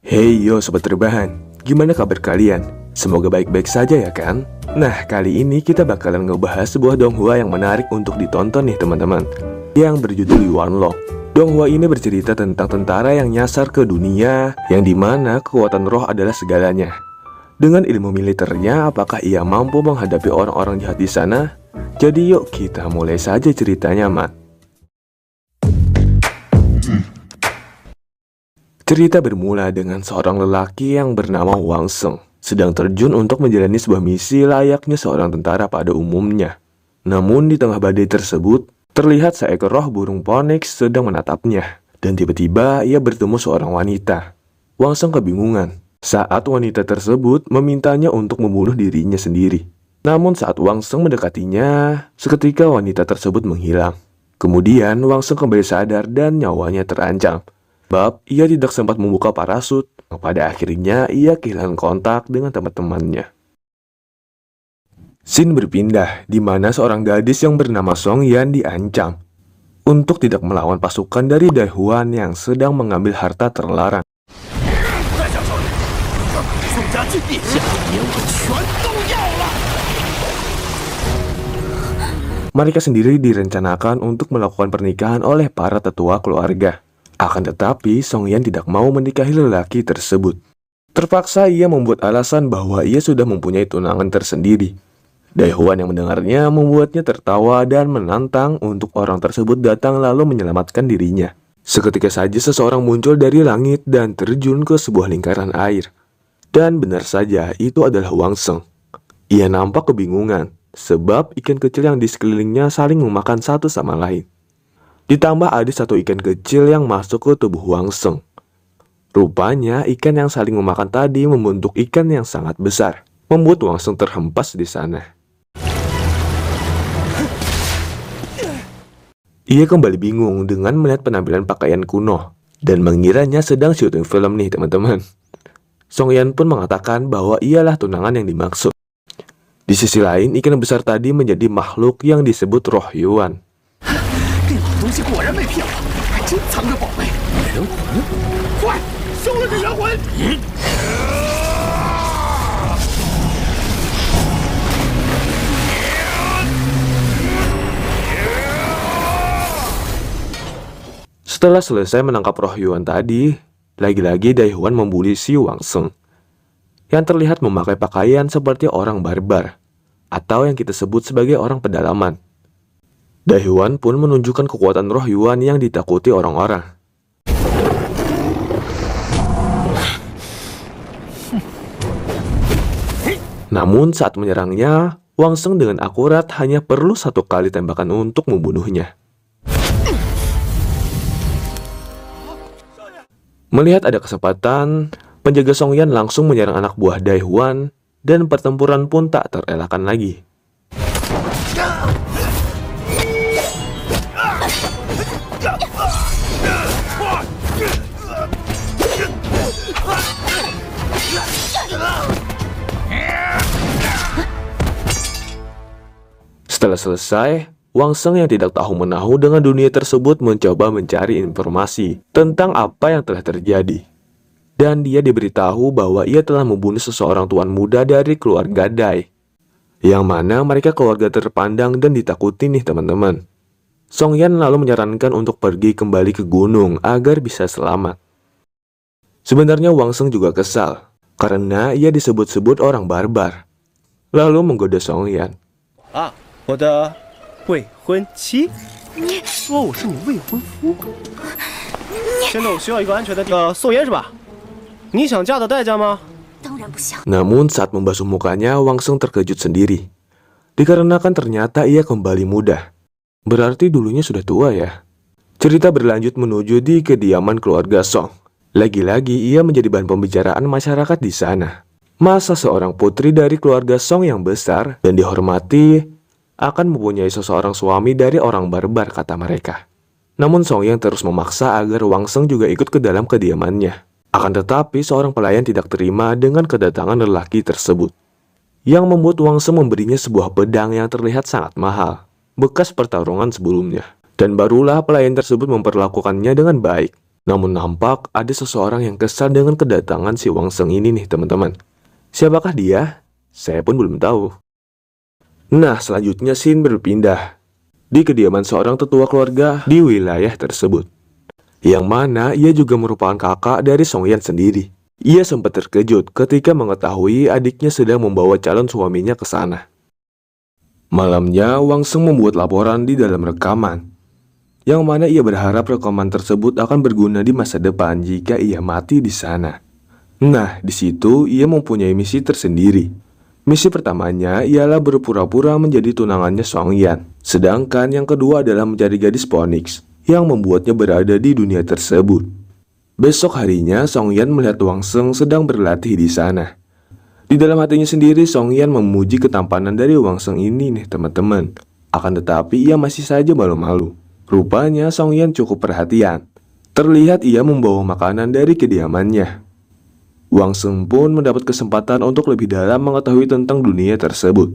Hey yo sobat rebahan, gimana kabar kalian? Semoga baik-baik saja ya kan? Nah, kali ini kita bakalan ngebahas sebuah donghua yang menarik untuk ditonton nih teman-teman, yang berjudul Yuanlong. Donghua ini bercerita tentang tentara yang nyasar ke dunia, yang dimana kekuatan roh adalah segalanya. Dengan ilmu militernya, apakah ia mampu menghadapi orang-orang jahat di sana? Jadi yuk kita mulai saja ceritanya, man. Cerita bermula dengan seorang lelaki yang bernama Wang Sheng sedang terjun untuk menjalani sebuah misi layaknya seorang tentara pada umumnya. Namun di tengah badai tersebut, terlihat seekor roh burung phoenix sedang menatapnya. Dan tiba-tiba ia bertemu seorang wanita. Wang Sheng kebingungan saat wanita tersebut memintanya untuk membunuh dirinya sendiri. Namun saat Wang Sheng mendekatinya, seketika wanita tersebut menghilang. Kemudian Wang Sheng kembali sadar dan nyawanya terancam. Sebab ia tidak sempat membuka parasut. Pada akhirnya ia kehilangan kontak dengan teman-temannya. Scene berpindah di mana seorang gadis yang bernama Song Yan diancam untuk tidak melawan pasukan dari Dai Huan yang sedang mengambil harta terlarang. Mereka sendiri direncanakan untuk melakukan pernikahan oleh para tetua keluarga. Akan tetapi, Song Yan tidak mau menikahi lelaki tersebut. Terpaksa ia membuat alasan bahwa ia sudah mempunyai tunangan tersendiri. Dai Huan yang mendengarnya membuatnya tertawa dan menantang untuk orang tersebut datang lalu menyelamatkan dirinya. Seketika saja seseorang muncul dari langit dan terjun ke sebuah lingkaran air. Dan benar saja, itu adalah Wang Sheng. Ia nampak kebingungan, sebab ikan kecil yang di sekelilingnya saling memakan satu sama lain. Ditambah ada satu ikan kecil yang masuk ke tubuh Wang Sheng. Rupanya ikan yang saling memakan tadi membentuk ikan yang sangat besar, membuat Wang Sheng terhempas di sana. Ia kembali bingung dengan melihat penampilan pakaian kuno, dan mengiranya sedang syuting film nih teman-teman. Song Yan pun mengatakan bahwa ialah tunangan yang dimaksud. Di sisi lain, ikan besar tadi menjadi makhluk yang disebut roh Yuan. Setelah selesai menangkap roh Yuan tadi, lagi-lagi Dai Huan membuli si Wang Sheng yang terlihat memakai pakaian seperti orang barbar atau yang kita sebut sebagai orang pedalaman. Dai Huan pun menunjukkan kekuatan roh Yuan yang ditakuti orang-orang. Namun saat menyerangnya, Wang Sheng dengan akurat hanya perlu satu kali tembakan untuk membunuhnya. Melihat ada kesempatan, penjaga Song Yan langsung menyerang anak buah Dai Huan dan pertempuran pun tak terelakkan lagi. Setelah selesai, Wang Sheng yang tidak tahu menahu dengan dunia tersebut mencoba mencari informasi tentang apa yang telah terjadi. Dan dia diberitahu bahwa ia telah membunuh seseorang tuan muda dari keluarga Dai. Yang mana mereka keluarga terpandang dan ditakuti nih teman-teman. Song Yan lalu menyarankan untuk pergi kembali ke gunung agar bisa selamat. Sebenarnya Wang Sheng juga kesal karena ia disebut-sebut orang barbar. Lalu menggoda Song Yan. 我的未婚妻，说我是你未婚夫。现在我需要一个安全的地方，宋妍是吧？你想嫁的代价吗？ 当然不想。 Namun saat membasuh mukanya, Wang Sheng terkejut sendiri. Dikarenakan ternyata ia kembali muda. Berarti dulunya sudah tua ya. Cerita berlanjut menuju di kediaman keluarga Song. Lagi-lagi ia menjadi bahan pembicaraan masyarakat di sana. Masa seorang putri dari keluarga Song yang besar dan dihormati akan mempunyai seseorang suami dari orang barbar, kata mereka. Namun Song Yang terus memaksa agar Wang Sheng juga ikut ke dalam kediamannya. Akan tetapi seorang pelayan tidak terima dengan kedatangan lelaki tersebut, yang membuat Wang Sheng memberinya sebuah pedang yang terlihat sangat mahal, bekas pertarungan sebelumnya. Dan barulah pelayan tersebut memperlakukannya dengan baik. Namun nampak ada seseorang yang kesal dengan kedatangan si Wang Seng ini nih teman-teman. Siapakah dia? Saya pun belum tahu. Nah, selanjutnya scene berpindah di kediaman seorang tetua keluarga di wilayah tersebut. Yang mana ia juga merupakan kakak dari Song Yan sendiri. Ia sempat terkejut ketika mengetahui adiknya sedang membawa calon suaminya ke sana. Malamnya, Wang Seng membuat laporan di dalam rekaman, yang mana ia berharap rekaman tersebut akan berguna di masa depan jika ia mati di sana. Nah, di situ ia mempunyai misi tersendiri. Misi pertamanya ialah berpura-pura menjadi tunangannya Song Yan. Sedangkan yang kedua adalah mencari gadis Phoenix yang membuatnya berada di dunia tersebut. Besok harinya, Song Yan melihat Wang Seng sedang berlatih di sana. Di dalam hatinya sendiri, Song Yan memuji ketampanan dari Wang Seng ini nih teman-teman. Akan tetapi ia masih saja malu-malu. Rupanya Song Yan cukup perhatian. Terlihat ia membawa makanan dari kediamannya. Wang Seng pun mendapat kesempatan untuk lebih dalam mengetahui tentang dunia tersebut.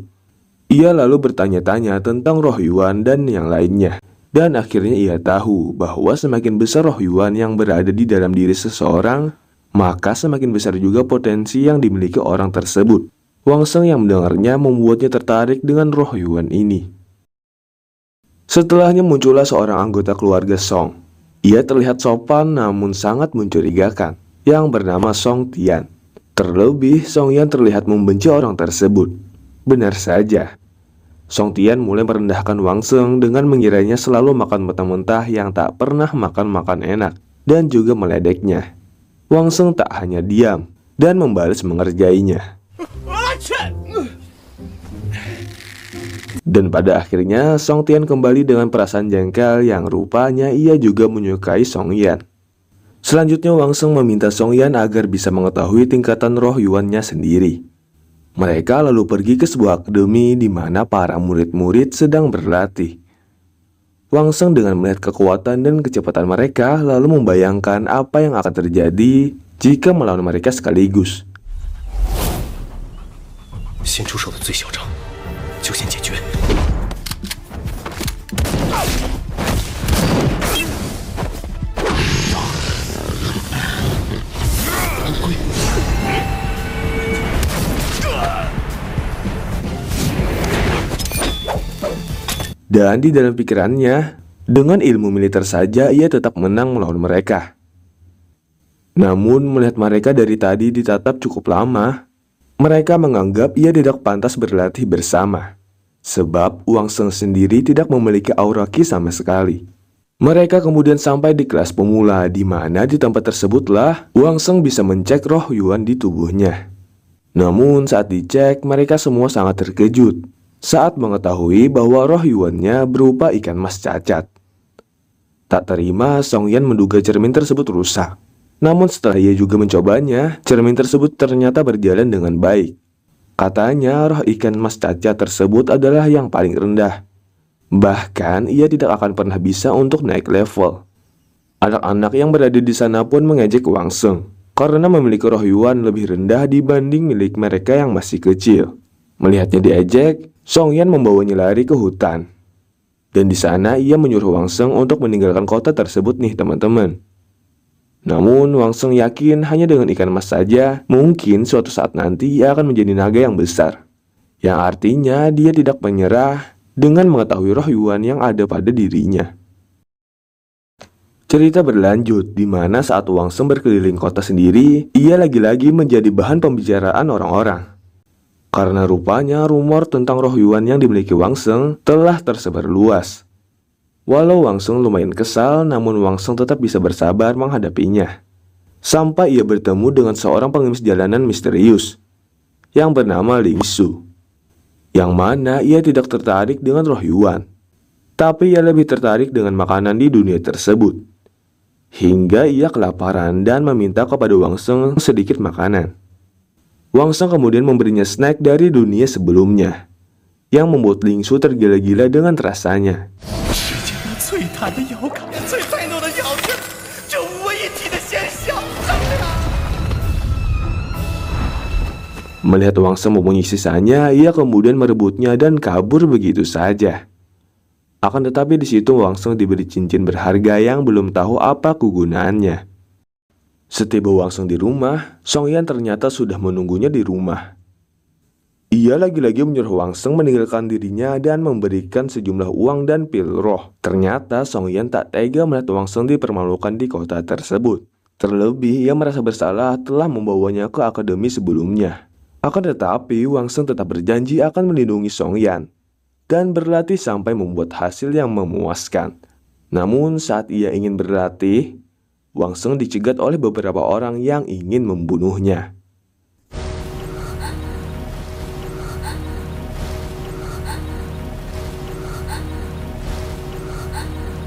Ia lalu bertanya-tanya tentang roh Yuan dan yang lainnya. Dan akhirnya ia tahu bahwa semakin besar roh Yuan yang berada di dalam diri seseorang, maka semakin besar juga potensi yang dimiliki orang tersebut. Wang Seng yang mendengarnya membuatnya tertarik dengan roh Yuan ini. Setelahnya muncullah seorang anggota keluarga Song. Ia terlihat sopan namun sangat mencurigakan, yang bernama Song Tian. Terlebih, Song Yan terlihat membenci orang tersebut. Benar saja, Song Tian mulai merendahkan Wang Seng dengan mengiranya selalu makan mentah-mentah yang tak pernah makan enak, dan juga meledeknya. Wang Seng tak hanya diam dan membalas mengerjainya. Dan pada akhirnya, Song Tian kembali dengan perasaan jengkel yang rupanya ia juga menyukai Song Yan. Selanjutnya, Wang Seng meminta Song Yan agar bisa mengetahui tingkatan roh Yuannya sendiri. Mereka lalu pergi ke sebuah akademi di mana para murid-murid sedang berlatih. Wang Seng dengan melihat kekuatan dan kecepatan mereka lalu membayangkan apa yang akan terjadi jika melawan mereka sekaligus. 先出手的最嚣张，就先解决。 Dan di dalam pikirannya, dengan ilmu militer saja ia tetap menang melawan mereka. Namun melihat mereka dari tadi ditatap cukup lama, mereka menganggap ia tidak pantas berlatih bersama. Sebab Wang Seng sendiri tidak memiliki aura Qi sama sekali. Mereka kemudian sampai di kelas pemula, di mana di tempat tersebutlah Wang Seng bisa mencek roh Yuan di tubuhnya. Namun saat dicek, mereka semua sangat terkejut saat mengetahui bahwa roh Yuannya berupa ikan mas cacat. Tak terima, Song Yan menduga cermin tersebut rusak. Namun setelah ia juga mencobanya, cermin tersebut ternyata berjalan dengan baik. Katanya roh ikan mas cacat tersebut adalah yang paling rendah. Bahkan ia tidak akan pernah bisa untuk naik level. Anak-anak yang berada di sana pun mengejek Wang Seng karena memiliki roh Yuan lebih rendah dibanding milik mereka yang masih kecil. Melihatnya diejek, Song Yan membawanya lari ke hutan. Dan di sana ia menyuruh Wang Seng untuk meninggalkan kota tersebut nih teman-teman. Namun Wang Seng yakin hanya dengan ikan emas saja, mungkin suatu saat nanti ia akan menjadi naga yang besar. Yang artinya dia tidak menyerah dengan mengetahui roh Yuan yang ada pada dirinya. Cerita berlanjut di mana saat Wang Seng berkeliling kota sendiri, ia lagi-lagi menjadi bahan pembicaraan orang-orang. Karena rupanya rumor tentang roh Yuan yang dimiliki Wang Seng telah tersebar luas. Walau Wang Seng lumayan kesal, namun Wang Seng tetap bisa bersabar menghadapinya. Sampai ia bertemu dengan seorang pengemis jalanan misterius yang bernama Ling Su. Yang mana ia tidak tertarik dengan roh Yuan, tapi ia lebih tertarik dengan makanan di dunia tersebut. Hingga ia kelaparan dan meminta kepada Wang Seng sedikit makanan. Wang Seng kemudian memberinya snack dari dunia sebelumnya, yang membuat Ling Su tergila-gila dengan rasanya. Melihat Wang Seng mempunyai sisanya, ia kemudian merebutnya dan kabur begitu saja. Akan tetapi di situ Wang Seng diberi cincin berharga yang belum tahu apa kegunaannya. Setiba Wang Seng di rumah, Song Yan ternyata sudah menunggunya di rumah. Ia lagi-lagi menyuruh Wang Seng meninggalkan dirinya dan memberikan sejumlah uang dan pil roh. Ternyata Song Yan tak tega melihat Wang Seng dipermalukan di kota tersebut. Terlebih, ia merasa bersalah telah membawanya ke akademi sebelumnya. Akan tetapi, Wang Seng tetap berjanji akan melindungi Song Yan dan berlatih sampai membuat hasil yang memuaskan. Namun saat ia ingin berlatih, Wang Seng dicegat oleh beberapa orang yang ingin membunuhnya.